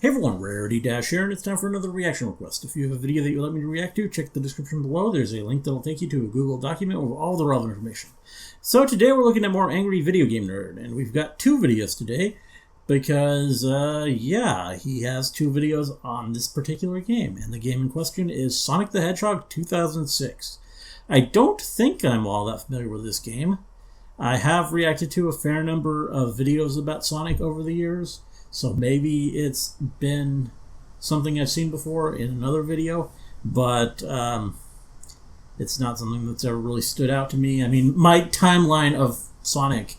Hey everyone, Rarity Dash here, and it's time for another reaction request. If you have a video that you'd like me to react to, check the description below. There's a link that'll take you to a Google document with all the relevant information. So today we're looking at more Angry Video Game Nerd, and we've got two videos today because, he has two videos on this particular game, and the game in question is Sonic the Hedgehog 2006. I don't think I'm all that familiar with this game. I have reacted to a fair number of videos about Sonic over the years, so maybe it's been something I've seen before in another video, but it's not something that's ever really stood out to me. I mean, my timeline of Sonic,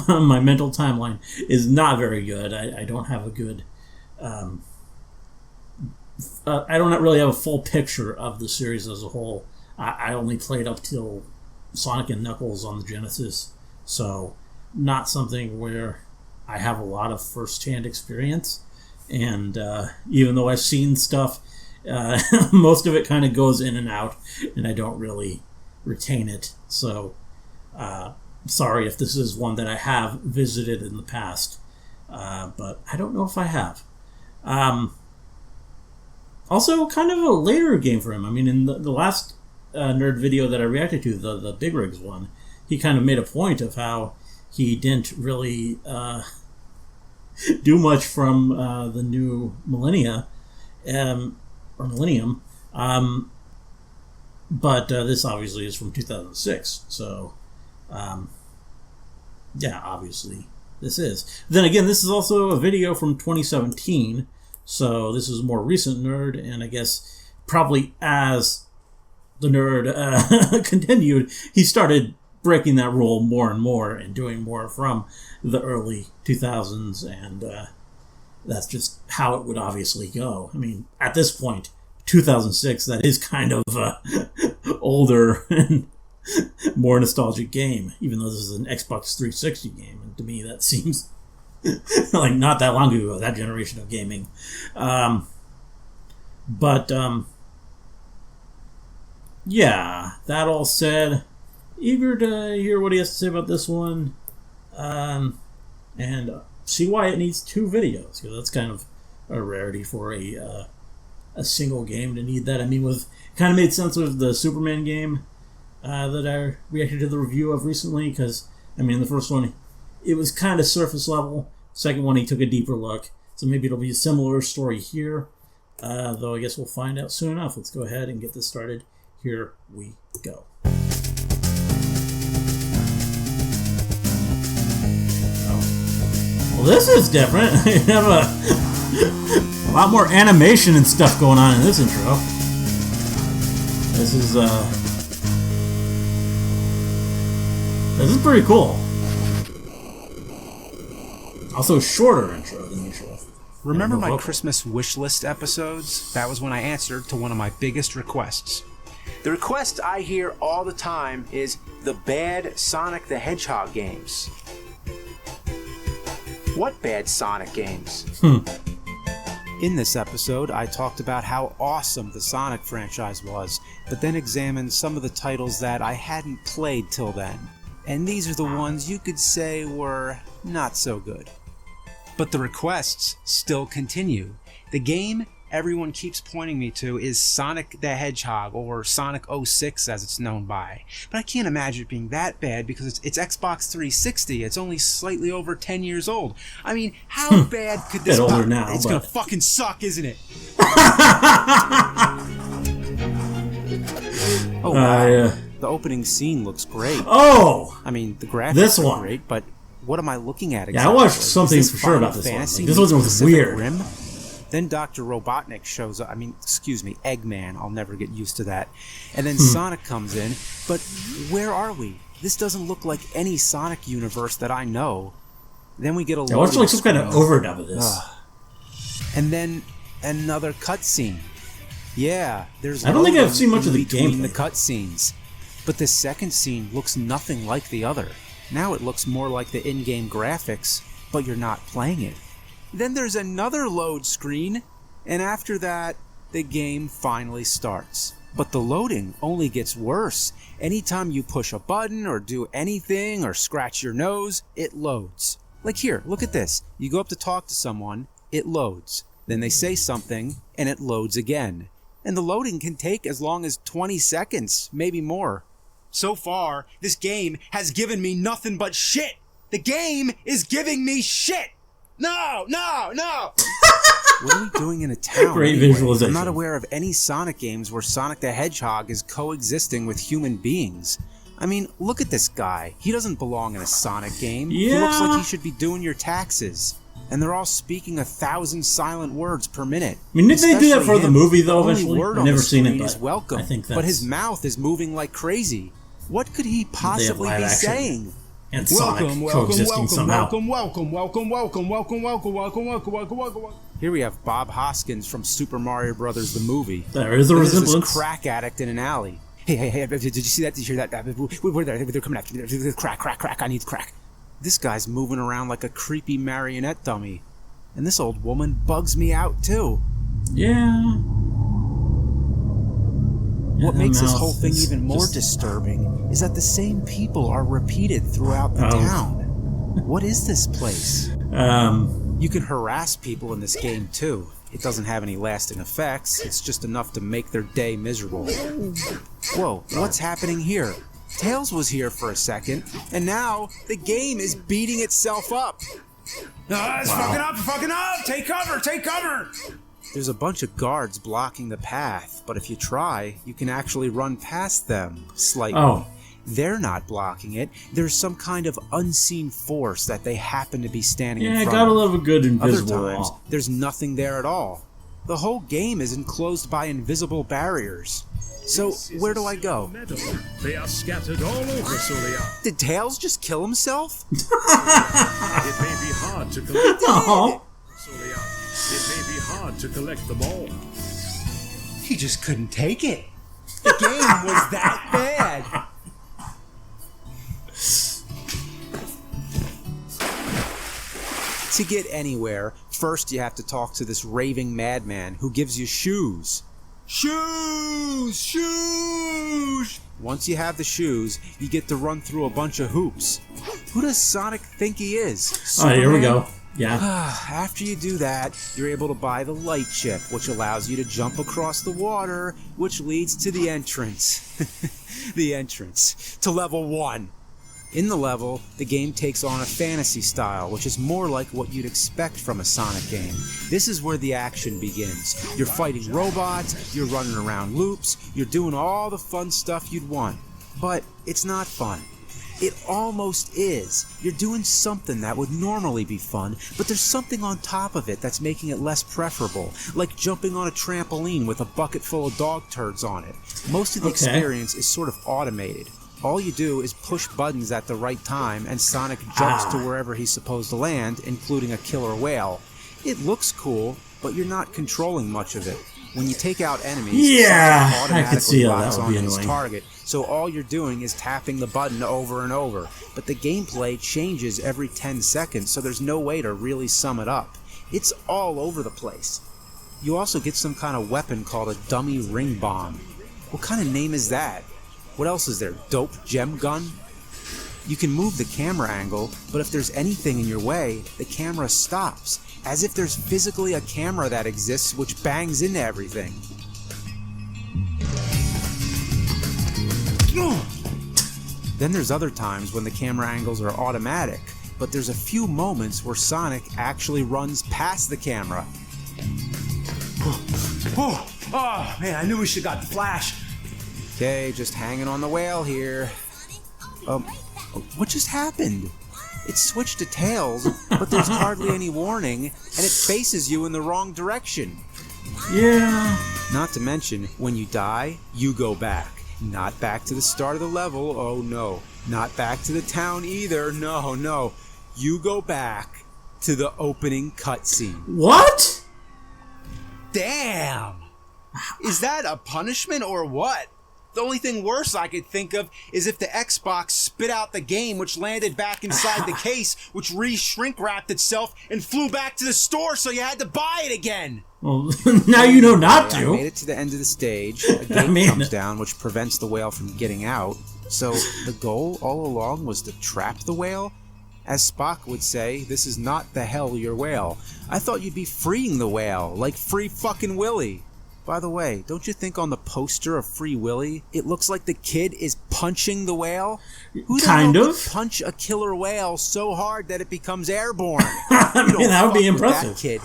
my mental timeline, is not very good. I don't have a good... I don't really have a full picture of the series as a whole. I only played up till Sonic and Knuckles on the Genesis, so not something where I have a lot of first-hand experience, and even though I've seen stuff, most of it kind of goes in and out, and I don't really retain it. So, sorry if this is one that I have visited in the past, but I don't know if I have. Also, kind of a later game for him. I mean, in the last nerd video that I reacted to, the Big Rigs one, he kind of made a point of how he didn't really do much from the new millennia, or millennium, but this obviously is from 2006, so obviously this is. Then again, this is also a video from 2017, so this is a more recent nerd, and I guess probably as the nerd continued, he started breaking that rule more and more and doing more from the early 2000s, and that's just how it would obviously go. I mean, at this point, 2006, that is kind of older and more nostalgic game, even though this is an Xbox 360 game, and to me that seems like not that long ago, that generation of gaming. That all said, eager to hear what he has to say about this one, and see why it needs two videos, because that's kind of a rarity for a single game to need that. I mean, kind of made sense with the Superman game that I reacted to the review of recently, because, I mean, the first one, it was kind of surface level. Second one, he took a deeper look, so maybe it'll be a similar story here, though I guess we'll find out soon enough. Let's go ahead and get this started. Here we go. Well, this is different. You have a lot more animation and stuff going on in this intro. This is pretty cool. Also, a shorter intro than usual. Remember my Christmas wish list episodes? That was when I answered to one of my biggest requests. The request I hear all the time is the bad Sonic the Hedgehog games. What bad Sonic games? In this episode, I talked about how awesome the Sonic franchise was, but then examined some of the titles that I hadn't played till then. And these are the ones you could say were not so good. But the requests still continue. The game everyone keeps pointing me to is Sonic the Hedgehog, or Sonic 06 as it's known by. But I can't imagine it being that bad because it's Xbox 360. It's only slightly over 10 years old. I mean, how bad could this be? Older now, it's gonna fucking suck, isn't it? Oh, wow. The opening scene looks great. Oh! I mean, the graphics are great, but what am I looking at exactly? Yeah, I watched something for sure about this one. Like, this one was weird. Rim? Then Dr. Robotnik shows up. I mean, excuse me, Eggman. I'll never get used to that. And then Sonic comes in. But where are we? This doesn't look like any Sonic universe that I know. Then we get a loading watch like some kind of overdub of this. And then another cutscene. Yeah, there's. I don't think I've seen much of the gameplay. The cutscenes, but the second scene looks nothing like the other. Now it looks more like the in-game graphics, but you're not playing it. Then there's another load screen, and after that, the game finally starts. But the loading only gets worse. Anytime you push a button or do anything or scratch your nose, it loads. Like here, look at this. You go up to talk to someone, it loads. Then they say something, and it loads again. And the loading can take as long as 20 seconds, maybe more. So far, this game has given me nothing but shit. The game is giving me shit. No. What are we doing in a town? Great anyway? visualization. I'm not aware of any Sonic games where Sonic the Hedgehog is coexisting with human beings. I mean, look at this guy. He doesn't belong in a Sonic game. Yeah. He looks like he should be doing your taxes. And they're all speaking 1,000 silent words per minute. I mean, did they do that for the movie, though, The only eventually? word I've on never the seen it, screen but is welcome. I think that's... But his mouth is moving like crazy. What could he possibly be saying? And Sonic coexisting somehow. Welcome. Here we have Bob Hoskins from Super Mario Brothers, the movie. There is a resemblance. This crack addict in an alley. Hey, did you see that? Did you hear that? They're coming after me. Crack, I need crack. This guy's moving around like a creepy marionette dummy. And this old woman bugs me out, too. Yeah. What makes this whole thing even more disturbing is that the same people are repeated throughout the town. What is this place? You can harass people in this game, too. It doesn't have any lasting effects. It's just enough to make their day miserable. Whoa, what's happening here? Tails was here for a second, and now the game is beating itself up. It's fucking up! Take cover! There's a bunch of guards blocking the path, but if you try, you can actually run past them slightly. Oh. They're not blocking it. There's some kind of unseen force that they happen to be standing in front of. Yeah, gotta love a good invisible Other times, wall. there's nothing there at all. The whole game is enclosed by invisible barriers. So, where do I go? They are scattered all over, so they are. Did Tails just kill himself? It may be hard to collect them all. So they are. It may be hard to collect them all. He just couldn't take it. The game was that bad. To get anywhere, first you have to talk to this raving madman who gives you shoes. Shoes! Once you have the shoes, you get to run through a bunch of hoops. Who does Sonic think he is? Superman? Here we go. Yeah. After you do that, you're able to buy the light chip, which allows you to jump across the water, which leads to the entrance. The entrance to level 1. In the level, the game takes on a fantasy style, which is more like what you'd expect from a Sonic game. This is where the action begins. You're fighting robots, you're running around loops, you're doing all the fun stuff you'd want. But it's not fun. It almost is. You're doing something that would normally be fun, but there's something on top of it that's making it less preferable, like jumping on a trampoline with a bucket full of dog turds on it. Most of the experience is sort of automated. All you do is push buttons at the right time, and Sonic jumps to wherever he's supposed to land, including a killer whale. It looks cool, but you're not controlling much of it. When you take out enemies, Sonic automatically locks on his target, so all you're doing is tapping the button over and over. But the gameplay changes every 10 seconds, so there's no way to really sum it up. It's all over the place. You also get some kind of weapon called a dummy ring bomb. What kind of name is that? What else is there? Dope gem gun? You can move the camera angle, but if there's anything in your way, the camera stops, as if there's physically a camera that exists which bangs into everything. Then there's other times when the camera angles are automatic, but there's a few moments where Sonic actually runs past the camera. Oh man, I knew we should have got the flash. Okay, just hanging on the whale here. What just happened? It switched to Tails, but there's hardly any warning, and it faces you in the wrong direction. Yeah. Not to mention, when you die, you go back. Not back to the start of the level, oh no. Not back to the town either, no. You go back to the opening cutscene. What? Damn! Is that a punishment or what? The only thing worse I could think of is if the Xbox spit out the game, which landed back inside the case, which re-shrink wrapped itself and flew back to the store, so you had to buy it again. Well, now you know not to. I made it to the end of the stage. A gate comes down, which prevents the whale from getting out. So the goal all along was to trap the whale? As Spock would say, this is not the hell your whale. I thought you'd be freeing the whale, like Free fucking Willy. By the way, don't you think on the poster of Free Willy, it looks like the kid is punching the whale? Who the hell would punch a killer whale so hard that it becomes airborne? I mean, that would be impressive. That kid.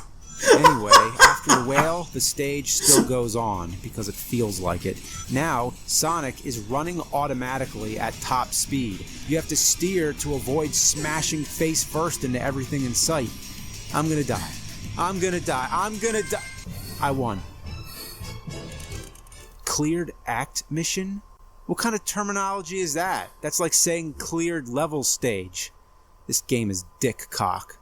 Anyway, after the whale, the stage still goes on, because it feels like it. Now, Sonic is running automatically at top speed. You have to steer to avoid smashing face first into everything in sight. I'm gonna die. I'm gonna die. I'm gonna die. I won. Cleared act mission? What kind of terminology is that? That's like saying cleared level stage. This game is dick cock.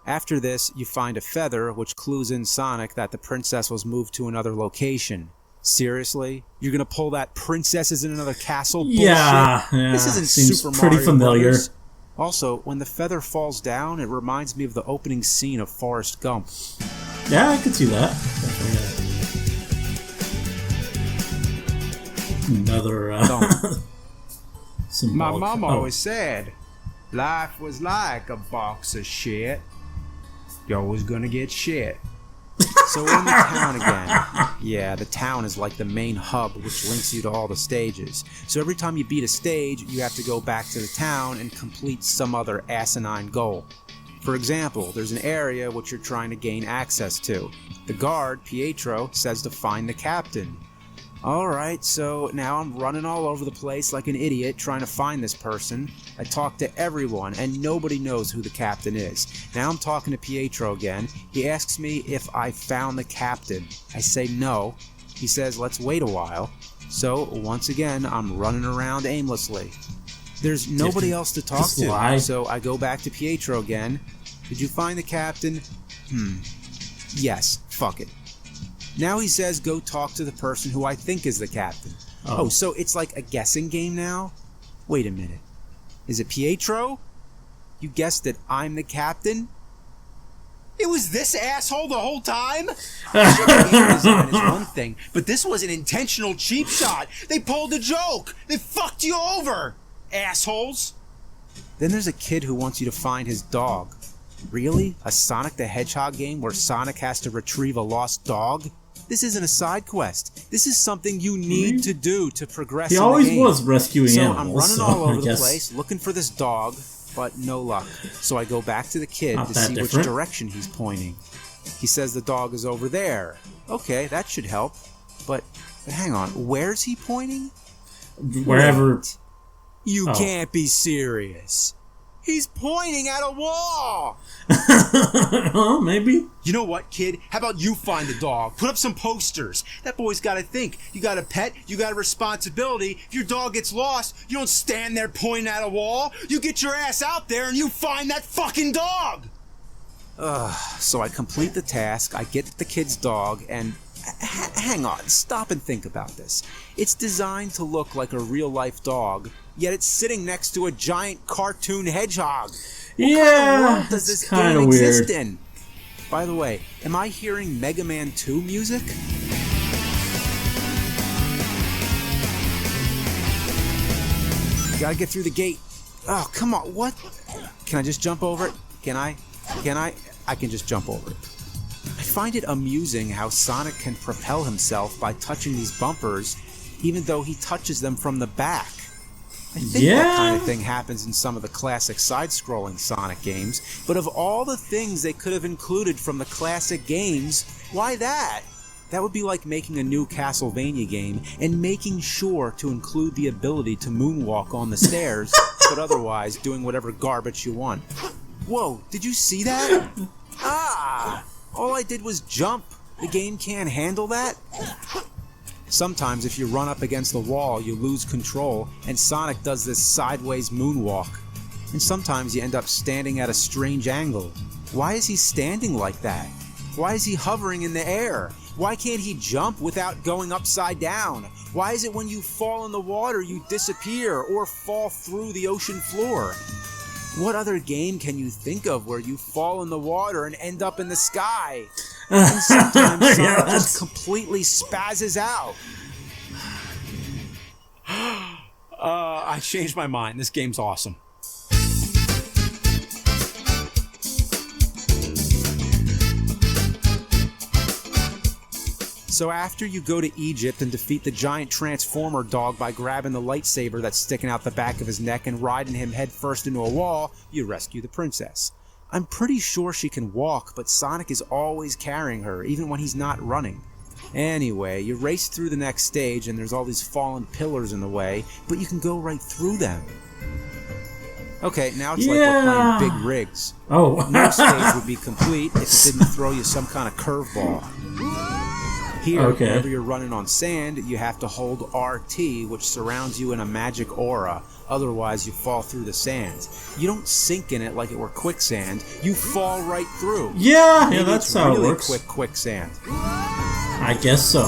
After this, you find a feather which clues in Sonic that the princess was moved to another location. Seriously? You're gonna pull that princess is in another castle bullshit? Yeah, this isn't seems Super pretty Mario familiar. Brothers. Also, when the feather falls down, it reminds me of the opening scene of Forrest Gump. Yeah, I could see that. Another My mom always said, life was like a box of shit. You're always gonna get shit. So we're in the town again. Yeah, the town is like the main hub which links you to all the stages. So every time you beat a stage, you have to go back to the town and complete some other asinine goal. For example, there's an area which you're trying to gain access to. The guard, Pietro, says to find the captain. Alright, so now I'm running all over the place like an idiot trying to find this person. I talk to everyone and nobody knows who the captain is. Now I'm talking to Pietro again. He asks me if I found the captain. I say no. He says let's wait a while. So once again, I'm running around aimlessly. There's nobody else to talk to, so I go back to Pietro again. Did you find the captain? Yes, fuck it. Now he says go talk to the person who I think is the captain. Oh, so it's like a guessing game now? Wait a minute. Is it Pietro? You guessed that I'm the captain? It was this asshole the whole time? Game design is one thing, but this was an intentional cheap shot. They pulled a joke. They fucked you over, assholes. Then there's a kid who wants you to find his dog. Really? A Sonic the Hedgehog game where Sonic has to retrieve a lost dog? This isn't a side quest. This is something you need to do to progress in the game. He always was rescuing animals. So I'm running all over the place looking for this dog, but no luck. So I go back to the kid to see which direction he's pointing. He says the dog is over there. Okay, that should help. But hang on, where's he pointing? Wherever. Wait. You can't be serious. He's pointing at a wall! Oh, maybe. You know what, kid? How about you find the dog? Put up some posters. That boy's gotta think. You got a pet, you got a responsibility. If your dog gets lost, you don't stand there pointing at a wall. You get your ass out there and you find that fucking dog! So I complete the task, I get the kid's dog, and... hang on, stop and think about this. It's designed to look like a real-life dog, yet it's sitting next to a giant cartoon hedgehog. What kind of world does this game exist in? By the way, am I hearing Mega Man 2 music? Gotta get through the gate. Oh, come on, what? Can I just jump over it? Can I? I can just jump over it. I find it amusing how Sonic can propel himself by touching these bumpers, even though he touches them from the back. I think that kind of thing happens in some of the classic side-scrolling Sonic games, but of all the things they could have included from the classic games, why that? That would be like making a new Castlevania game and making sure to include the ability to moonwalk on the stairs, but otherwise doing whatever garbage you want. Whoa, did you see that? All I did was jump. The game can't handle that? Sometimes if you run up against the wall, you lose control, and Sonic does this sideways moonwalk. And sometimes you end up standing at a strange angle. Why is he standing like that? Why is he hovering in the air? Why can't he jump without going upside down? Why is it when you fall in the water you disappear or fall through the ocean floor? What other game can you think of where you fall in the water and end up in the sky? And sometimes Sonic just completely spazzes out. I changed my mind. This game's awesome. So after you go to Egypt and defeat the giant Transformer dog by grabbing the lightsaber that's sticking out the back of his neck and riding him headfirst into a wall, you rescue the princess. I'm pretty sure she can walk, but Sonic is always carrying her, even when he's not running. Anyway, you race through the next stage and there's all these fallen pillars in the way, but you can go right through them. Okay, now it's like we're playing big rigs. Oh. No stage would be complete if it didn't throw you some kind of curveball. Here, whenever you're running on sand, you have to hold RT, which surrounds you in a magic aura. Otherwise, you fall through the sand. You don't sink in it like it were quicksand. You fall right through. Yeah, Maybe that's how really it works. Quicksand. I guess so.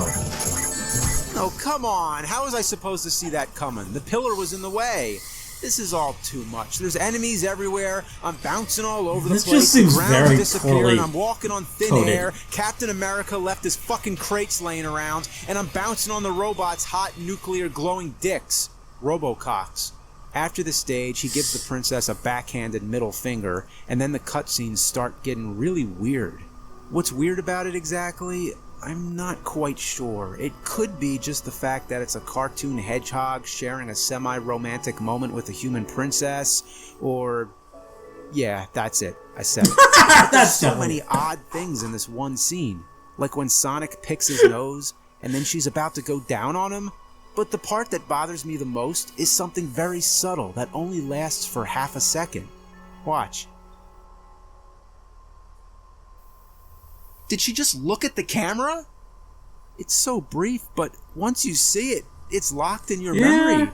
Oh, come on. How was I supposed to see that coming? The pillar was in the way. This is all too much. There's enemies everywhere. I'm bouncing all over the place. This just seems the ground's very disappearing. I'm walking on thin coded. air. Captain America left his fucking crates laying around, and I'm bouncing on the robot's hot nuclear glowing dicks. Robococks. After the stage, he gives the princess a backhanded middle finger, and then the cutscenes start getting really weird. What's weird about it exactly? I'm not quite sure. It could be just the fact that it's a cartoon hedgehog sharing a semi-romantic moment with a human princess, or... yeah, that's it. I said it. There's so many odd things in this one scene. Like when Sonic picks his nose, and then she's about to go down on him. But the part that bothers me the most is something very subtle that only lasts for half a second. Watch. Did she just look at the camera? It's so brief, but once you see it, it's locked in your memory.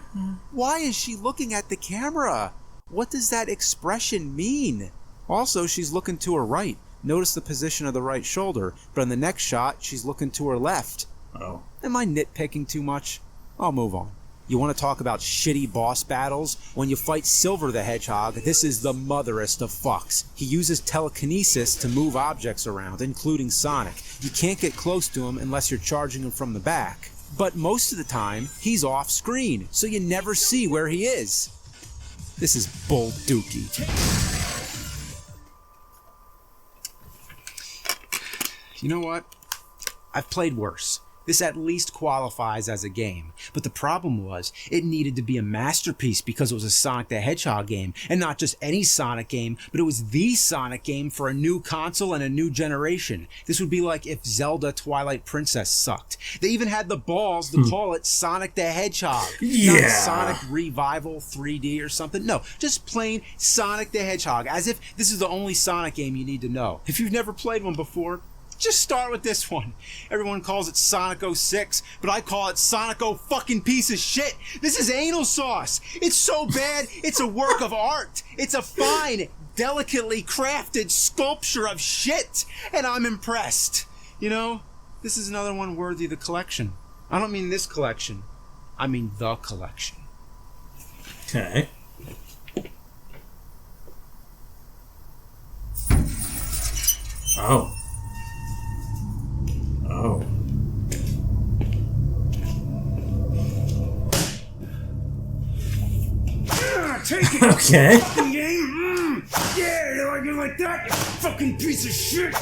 Why is she looking at the camera? What does that expression mean? Also, she's looking to her right. Notice the position of the right shoulder, but in the next shot, she's looking to her left. Oh. Am I nitpicking too much? I'll move on. You want to talk about shitty boss battles? When you fight Silver the Hedgehog, this is the motherest of fucks. He uses telekinesis to move objects around, including Sonic. You can't get close to him unless you're charging him from the back. But most of the time, he's off screen, so you never see where he is. This is bull dookie. You know what? I've played worse. This at least qualifies as a game. But the problem was, it needed to be a masterpiece because it was a Sonic the Hedgehog game. And not just any Sonic game, but it was the Sonic game for a new console and a new generation. This would be like if Zelda Twilight Princess sucked. They even had the balls to call it Sonic the Hedgehog. Not Sonic Revival 3D or something. No, just plain Sonic the Hedgehog. As if this is the only Sonic game you need to know. If you've never played one before, just start with this one. Everyone calls it Sonic 06, but I call it Sonic O fucking piece of shit. This is anal sauce. It's so bad, it's a work of art. It's a fine, delicately crafted sculpture of shit. And I'm impressed. You know, this is another one worthy of the collection. I don't mean this collection. I mean the collection. Okay. Oh. Oh. Take it! Okay. Fucking game! Yeah, you like it like that, you fucking piece of shit!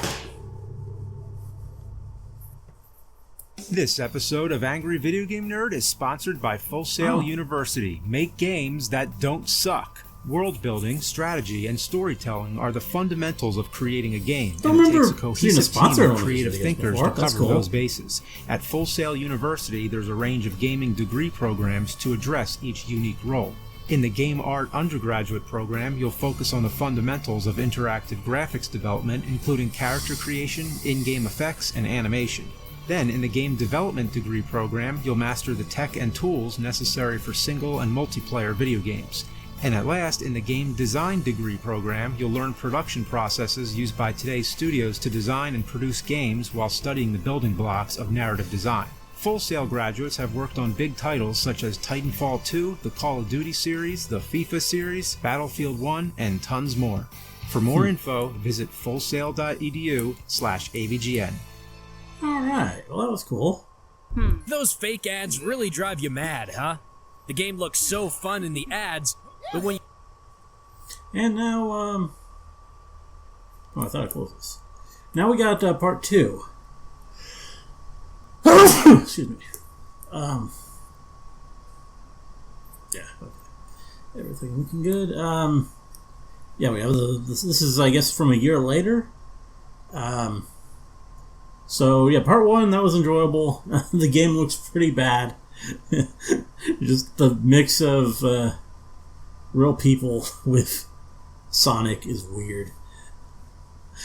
This episode of Angry Video Game Nerd is sponsored by Full Sail University. Make games that don't suck. World building, strategy, and storytelling are the fundamentals of creating a game, and it takes a cohesive team of creative thinkers to cover those bases. At Full Sail University, there's a range of gaming degree programs to address each unique role. In the Game Art undergraduate program, you'll focus on the fundamentals of interactive graphics development, including character creation, in-game effects, and animation. Then, in the Game Development degree program, you'll master the tech and tools necessary for single and multiplayer video games. And at last, in the Game Design degree program, you'll learn production processes used by today's studios to design and produce games while studying the building blocks of narrative design. Full Sail graduates have worked on big titles such as Titanfall 2, the Call of Duty series, the FIFA series, Battlefield 1, and tons more. For more info, visit fullsail.edu/avgn. Alright, well that was cool. Those fake ads really drive you mad, huh? The game looks so fun in the ads, but when And now, oh, I thought I closed this. Now we got part 2. Excuse me. Yeah. Okay. Everything looking good. Yeah, we have this is, I guess, from a year later. So yeah, part 1, that was enjoyable. The game looks pretty bad. Just the mix of real people with Sonic is weird.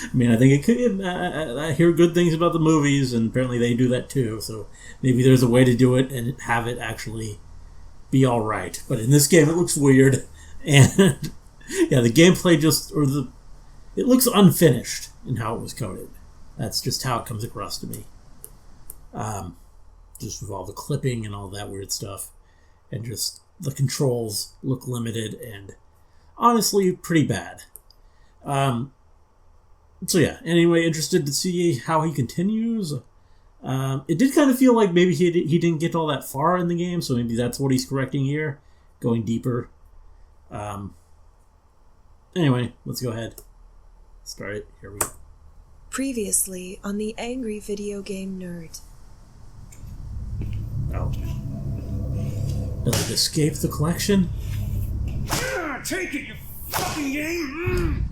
I mean, I think it could. I hear good things about the movies, and apparently they do that too. So maybe there's a way to do it and have it actually be all right. But in this game, it looks weird, and yeah, the gameplay it looks unfinished in how it was coded. That's just how it comes across to me. Just with all the clipping and all that weird stuff, and just the controls look limited and honestly pretty bad. So yeah, anyway, interested to see how he continues. It did kind of feel like maybe he didn't get all that far in the game, so maybe that's what he's correcting here, going deeper. Anyway, let's go ahead. Start it. Here we go. Previously on the Angry Video Game Nerd. Oh. Does it escape the collection? Take it, you fucking game!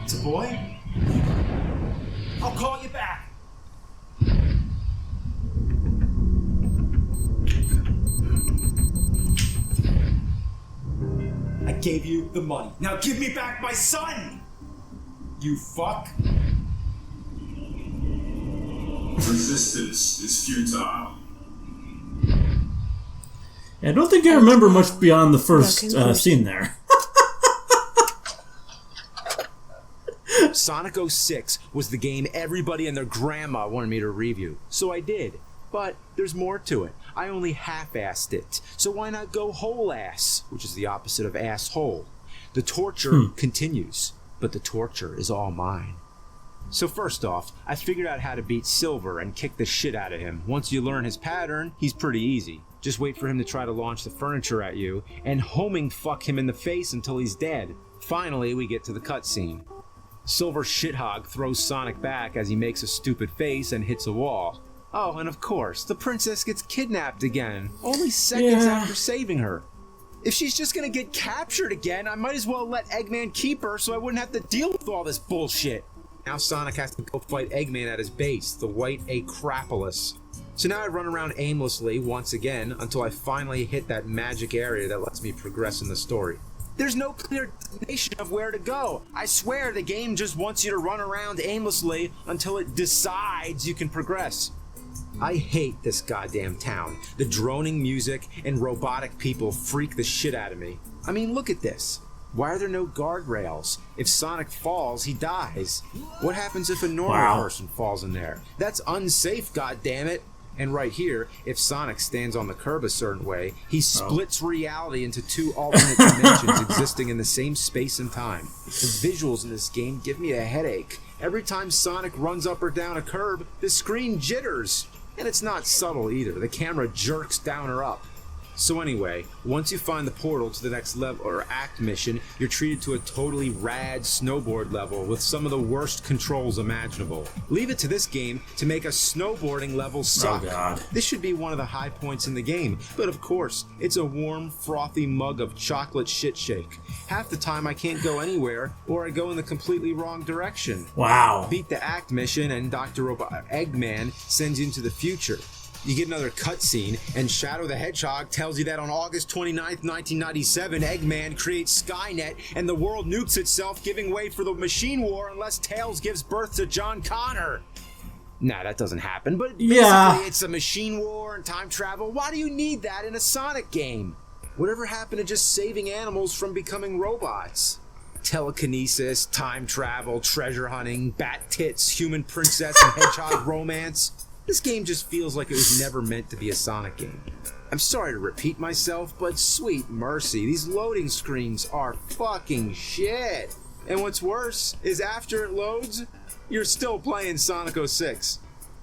It's a boy? I'll call you back. I gave you the money. Now give me back my son! You fuck. Resistance is futile. I don't think I remember much beyond the first scene there. Sonic 06 was the game everybody and their grandma wanted me to review, so I did. But there's more to it. I only half-assed it, so why not go whole ass, which is the opposite of asshole. The torture continues, but the torture is all mine. So first off, I figured out how to beat Silver and kick the shit out of him. Once you learn his pattern, he's pretty easy. Just wait for him to try to launch the furniture at you, and homing fuck him in the face until he's dead. Finally, we get to the cutscene. Silver Shithog throws Sonic back as he makes a stupid face and hits a wall. Oh, and of course, the princess gets kidnapped again, only seconds after saving her. If she's just gonna get captured again, I might as well let Eggman keep her so I wouldn't have to deal with all this bullshit. Now Sonic has to go fight Eggman at his base, the White Acropolis. So now I run around aimlessly once again until I finally hit that magic area that lets me progress in the story. There's no clear destination of where to go. I swear the game just wants you to run around aimlessly until it decides you can progress. I hate this goddamn town. The droning music and robotic people freak the shit out of me. I mean, look at this. Why are there no guardrails? If Sonic falls, he dies. What happens if a normal person falls in there? That's unsafe, goddammit. And right here, if Sonic stands on the curb a certain way, he splits reality into two alternate dimensions existing in the same space and time. The visuals in this game give me a headache. Every time Sonic runs up or down a curb, the screen jitters. And it's not subtle either. The camera jerks down or up. So anyway, once you find the portal to the next level or act mission, you're treated to a totally rad snowboard level with some of the worst controls imaginable. Leave it to this game to make a snowboarding level suck. Oh God. This should be one of the high points in the game, but of course, it's a warm, frothy mug of chocolate shit shake. Half the time I can't go anywhere, or I go in the completely wrong direction. Wow. Beat the act mission and Dr. Eggman sends you into the future. You get another cutscene, and Shadow the Hedgehog tells you that on August 29th, 1997, Eggman creates Skynet, and the world nukes itself, giving way for the machine war unless Tails gives birth to John Connor. Nah, that doesn't happen, but basically it's a machine war and time travel. Why do you need that in a Sonic game? Whatever happened to just saving animals from becoming robots? Telekinesis, time travel, treasure hunting, bat tits, human princess and hedgehog romance. This game just feels like it was never meant to be a Sonic game. I'm sorry to repeat myself, but sweet mercy, these loading screens are fucking shit. And what's worse is after it loads, you're still playing Sonic 06.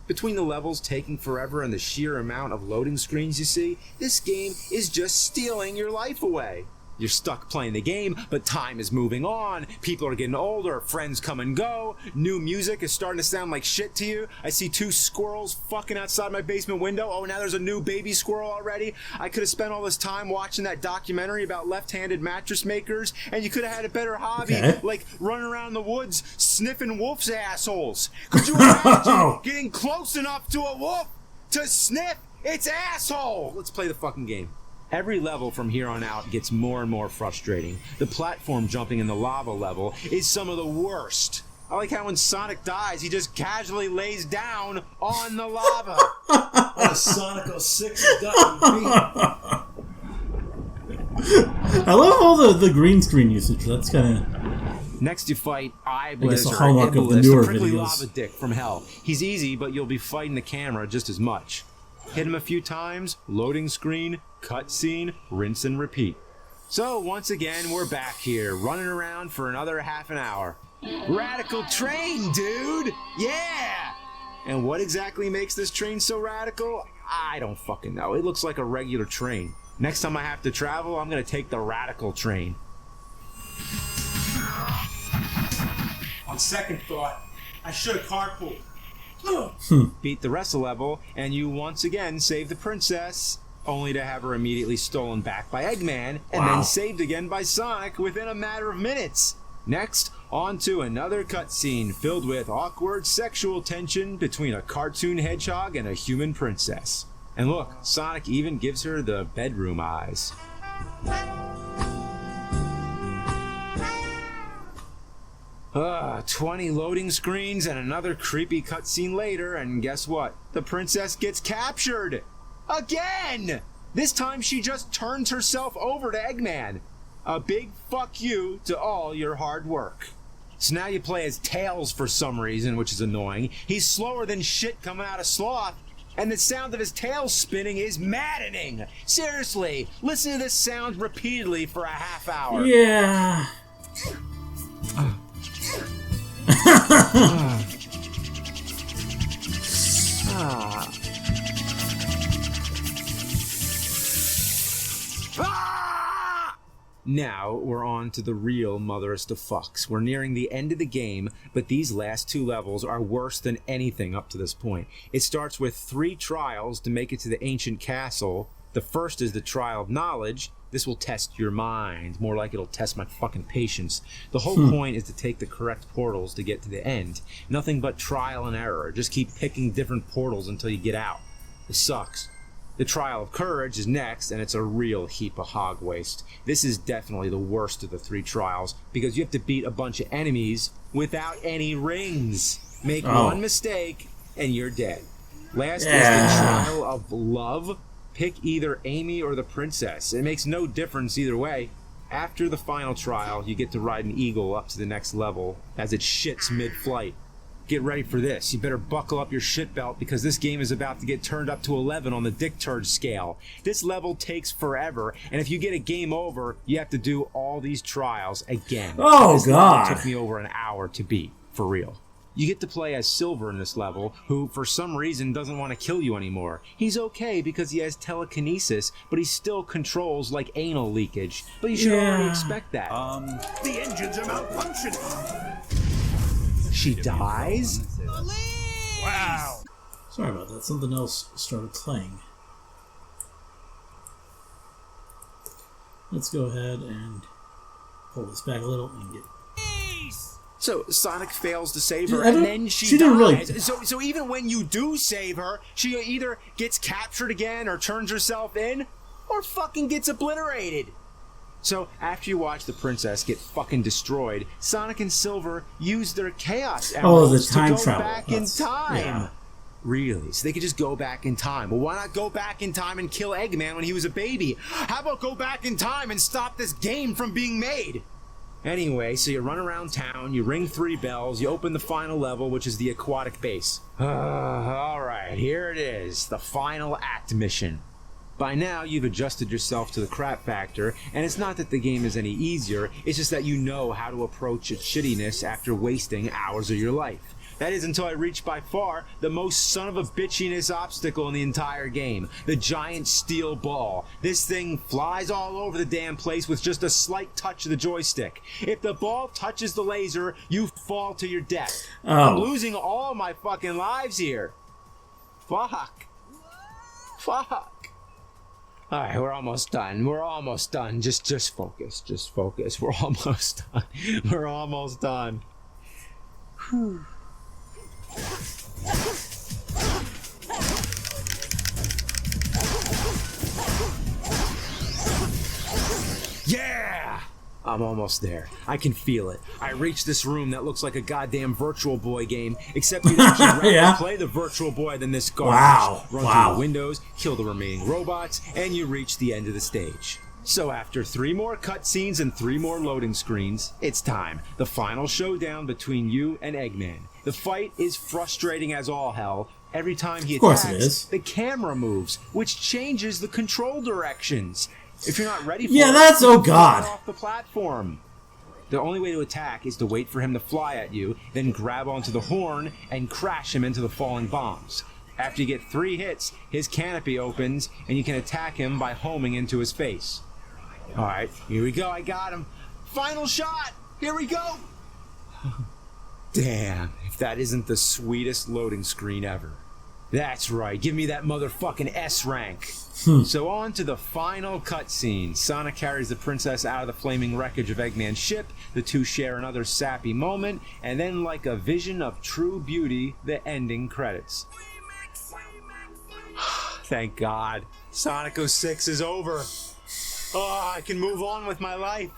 Between the levels taking forever and the sheer amount of loading screens you see, this game is just stealing your life away. You're stuck playing the game, but time is moving on. People are getting older, friends come and go. New music is starting to sound like shit to you. I see 2 squirrels fucking outside my basement window. Oh, now there's a new baby squirrel already. I could have spent all this time watching that documentary about left-handed mattress makers, and you could have had a better hobby, like running around the woods sniffing wolves' assholes. Could you imagine getting close enough to a wolf to sniff its asshole? Let's play the fucking game. Every level from here on out gets more and more frustrating. The platform jumping in the lava level is some of the worst. I like how when Sonic dies, he just casually lays down on the lava. What a Sonic 06 got I love all the green screen usage. That's kind of... Next you fight I guess Iblis the or hallmark of the Iblis, newer the prickly videos. lava dick from hell. He's easy, but you'll be fighting the camera just as much. Hit him a few times, loading screen, cutscene, rinse and repeat. So once again, we're back here, running around for another half an hour. Radical train, dude! Yeah! And what exactly makes this train so radical? I don't fucking know. It looks like a regular train. Next time I have to travel, I'm gonna take the radical train. On second thought, I should have carpooled. Beat the rest of the level, and you once again save the princess, only to have her immediately stolen back by Eggman, and then saved again by Sonic within a matter of minutes. Next, on to another cutscene filled with awkward sexual tension between a cartoon hedgehog and a human princess. And look, Sonic even gives her the bedroom eyes. 20 loading screens and another creepy cutscene later, and guess what? The princess gets captured! Again! This time she just turns herself over to Eggman. A big fuck you to all your hard work. So now you play as Tails for some reason, which is annoying. He's slower than shit coming out of Sloth, and the sound of his tail spinning is maddening. Seriously, listen to this sound repeatedly for a half hour. Yeah. Now we're on to the real motherest of fucks. We're nearing the end of the game, but these last 2 levels are worse than anything up to this point. It starts with 3 trials to make it to the ancient castle. The first is the trial of knowledge. This will test your mind. More like it'll test my fucking patience. The whole point is to take the correct portals to get to the end. Nothing but trial and error. Just keep picking different portals until you get out. It sucks. The trial of courage is next, and it's a real heap of hog waste. This is definitely the worst of the 3 trials, because you have to beat a bunch of enemies without any rings. Make one mistake, and you're dead. Last is the trial of love. Pick either Amy or the princess. It makes no difference either way. After the final trial, you get to ride an eagle up to the next level as it shits mid-flight. Get ready for this. You better buckle up your shit belt because this game is about to get turned up to 11 on the dick turd scale. This level takes forever, and if you get a game over, you have to do all these trials again. Oh, this God. level took me over an hour to beat, for real. You get to play as Silver in this level, who for some reason doesn't want to kill you anymore. He's okay because he has telekinesis, but he still controls like anal leakage. But you should already expect that. The engines are malfunctioning. She dies? Wow. Sorry about that. Something else started playing. Let's go ahead and pull this back a little and get... So Sonic fails to save her, I and don't- then she didn't really- dies. So even when you do save her, she either gets captured again or turns herself in, or fucking gets obliterated. So after you watch the princess get fucking destroyed, Sonic and Silver use their Chaos Emeralds time to go travel. back in That's- time. yeah. Really? So they could just go back in time. Well, why not go back in time and kill Eggman when he was a baby? How about go back in time and stop this game from being made? Anyway, so you run around town, you ring 3 bells, you open the final level, which is the aquatic base. Alright, here it is, the final act mission. By now, you've adjusted yourself to the crap factor, and it's not that the game is any easier, it's just that you know how to approach its shittiness after wasting hours of your life. That is until I reach by far the most son of a bitchiness obstacle in the entire game. The giant steel ball. This thing flies all over the damn place with just a slight touch of the joystick. If the ball touches the laser, you fall to your death. I'm losing all my fucking lives here. Fuck. Alright, we're almost done. Just focus. We're almost done. Whew. Yeah! I'm almost there. I can feel it. I reach this room that looks like a goddamn Virtual Boy game, except you'd actually rather play the Virtual Boy than this garbage. Run through the windows, kill the remaining robots, and you reach the end of the stage. So after 3 more cutscenes and 3 more loading screens, it's time. The final showdown between you and Eggman. The fight is frustrating as all hell. Every time he attacks, the camera moves, which changes the control directions. If you're not ready for it, that's off the platform. The only way to attack is to wait for him to fly at you, then grab onto the horn and crash him into the falling bombs. After you get 3 hits, his canopy opens and you can attack him by homing into his face. Alright, here we go, I got him. Final shot! Here we go! Damn, if that isn't the sweetest loading screen ever. That's right, give me that motherfucking S rank. So on to the final cutscene. Sonic carries the princess out of the flaming wreckage of Eggman's ship, the two share another sappy moment, and then like a vision of true beauty, the ending credits. Thank God. Sonic 06 is over. Oh, I can move on with my life.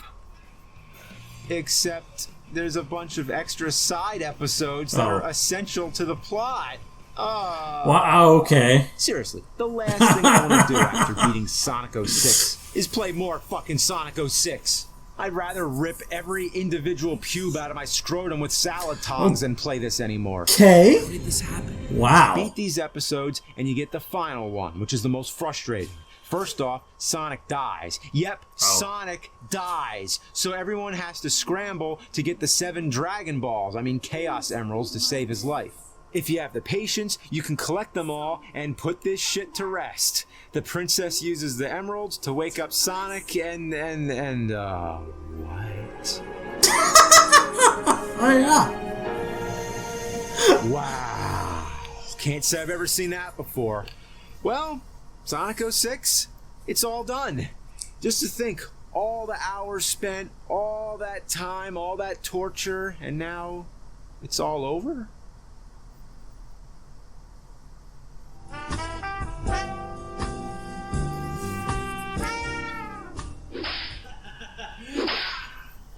Except there's a bunch of extra side episodes that are essential to the plot. Wow, okay. Seriously, the last thing I want to do after beating Sonic 06 is play more fucking Sonic 06. I'd rather rip every individual pube out of my scrotum with salad tongs than play this anymore. Okay. How did this happen? Wow. Beat these episodes and you get the final one, which is the most frustrating. First off, Sonic dies. Yep, Sonic dies. So everyone has to scramble to get the 7 Dragon Balls, Chaos Emeralds, to save his life. If you have the patience, you can collect them all and put this shit to rest. The princess uses the emeralds to wake up Sonic and what? Oh, yeah. Wow. Can't say I've ever seen that before. Well, Sonic 06, it's all done. Just to think, all the hours spent, all that time, all that torture, and now it's all over?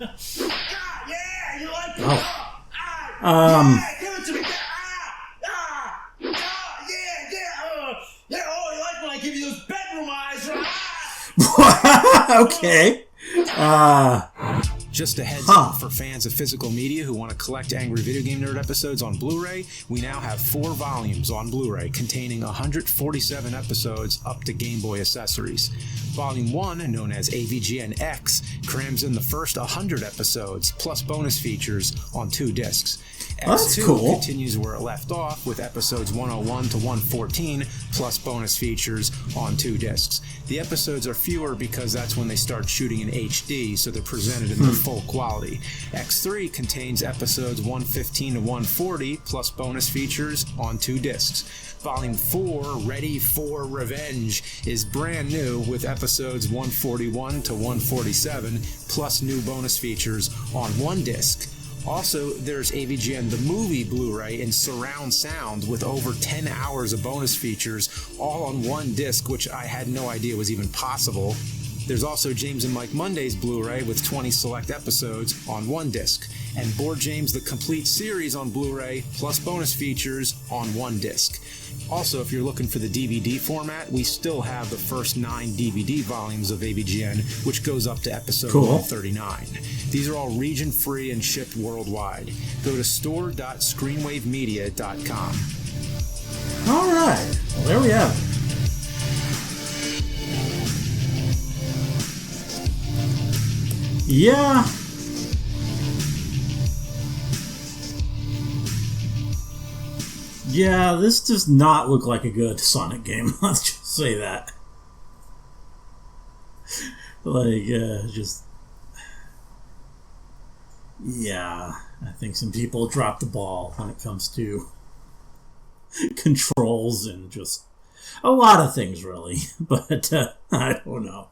Yeah, you like it? Give it to me. Oh, you like when I give you those bedroom eyes, right? Okay. Just a heads up for fans of physical media who want to collect Angry Video Game Nerd episodes on Blu-ray, we now have 4 volumes on Blu-ray containing 147 episodes up to Game Boy accessories. Volume 1, known as AVGN X, crams in the first 100 episodes plus bonus features on 2 discs. X2 continues where it left off with episodes 101 to 114 plus bonus features on 2 discs. The episodes are fewer because that's when they start shooting in HD, so they're presented in their full quality. X3 contains episodes 115 to 140 plus bonus features on 2 discs. Volume 4, Ready for Revenge, is brand new with episodes 141 to 147 plus new bonus features on 1 disc. Also, there's AVGN The Movie Blu-ray in surround sound with over 10 hours of bonus features all on 1 disc, which I had no idea was even possible. There's also James and Mike Monday's Blu-ray with 20 select episodes on 1 disc, and Board James The Complete Series on Blu-ray plus bonus features on 1 disc. Also, if you're looking for the DVD format, we still have the first 9 DVD volumes of AVGN, which goes up to episode 139. These are all region-free and shipped worldwide. Go to store.screenwavemedia.com. All right. Well, there we have it. Yeah. Yeah, this does not look like a good Sonic game. Let's just say that. Yeah, I think some people dropped the ball when it comes to controls and just a lot of things, really. But I don't know.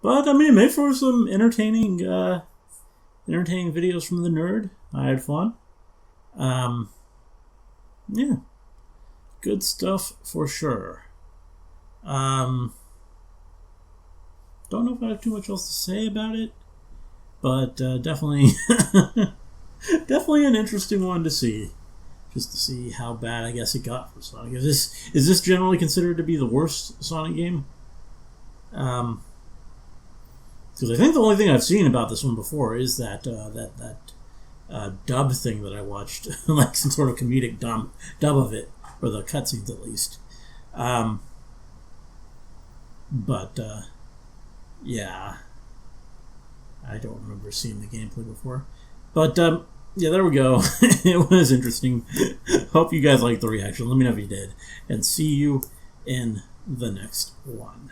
But I mean, it made for some entertaining videos from the nerd. I had fun. Yeah, good stuff for sure. Don't know if I have too much else to say about it, but definitely, definitely an interesting one to see. Just to see how bad I guess it got for Sonic. Is this generally considered to be the worst Sonic game? Because I think the only thing I've seen about this one before is that dub thing that I watched, like some sort of comedic dub of it, or the cutscenes at least. But yeah, I don't remember seeing the gameplay before. But yeah, there we go. It was interesting. Hope you guys liked the reaction. Let me know if you did, and see you in the next one.